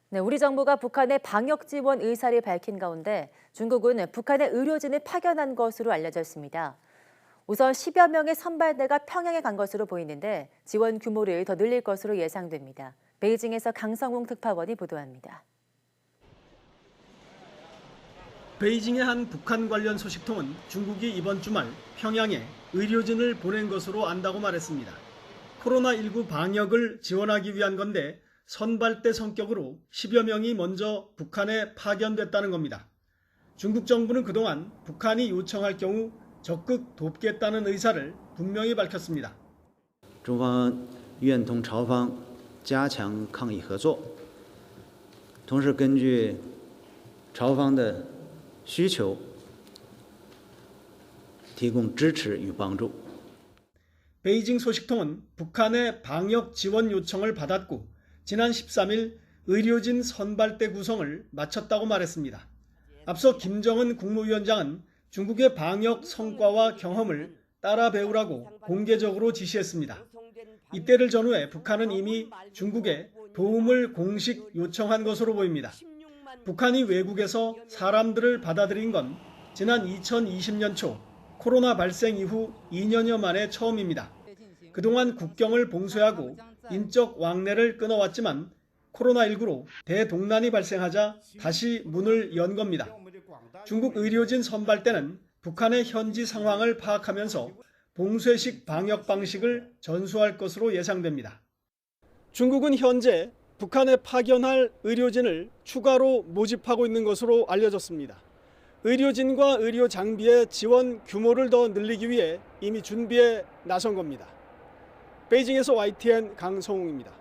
네, 우리 정부가 북한의 방역 지원 의사를 밝힌 가운데 중국은 북한의 의료진을 파견한 것으로 알려졌습니다. 우선 10여 명의 선발대가 평양에 간 것으로 보이는데 지원 규모를 더 늘릴 것으로 예상됩니다. 베이징에서 강성웅 특파원이 보도합니다. 베이징의 한 북한 관련 소식통은 중국이 이번 주말 평양에 의료진을 보낸 것으로 안다고 말했습니다. 코로나19 방역을 지원하기 위한 건데 선발대 성격으로 10여 명이 먼저 북한에 파견됐다는 겁니다. 중국 정부는 그동안 북한이 요청할 경우 적극 돕겠다는 의사를 분명히 밝혔습니다. 中方愿同朝方加强抗疫合作，同时根据朝方的需求提供支持与帮助。 베이징 소식통은 북한의 방역 지원 요청을 받았고 지난 13일 의료진 선발대 구성을 마쳤다고 말했습니다. 앞서 김정은 국무위원장은 중국의 방역 성과와 경험을 따라 배우라고 공개적으로 지시했습니다. 이때를 전후해 북한은 이미 중국에 도움을 공식 요청한 것으로 보입니다. 북한이 외국에서 사람들을 받아들인 건 지난 2020년 초 코로나 발생 이후 2년여 만에 처음입니다. 그동안 국경을 봉쇄하고 인적 왕래를 끊어왔지만 코로나19로 대동난이 발생하자 다시 문을 연 겁니다. 중국 의료진 선발대는 북한의 현지 상황을 파악하면서 봉쇄식 방역 방식을 전수할 것으로 예상됩니다. 중국은 현재 북한에 파견할 의료진을 추가로 모집하고 있는 것으로 알려졌습니다. 의료진과 의료 장비의 지원 규모를 더 늘리기 위해 이미 준비에 나선 겁니다. 베이징에서 YTN 강성웅입니다.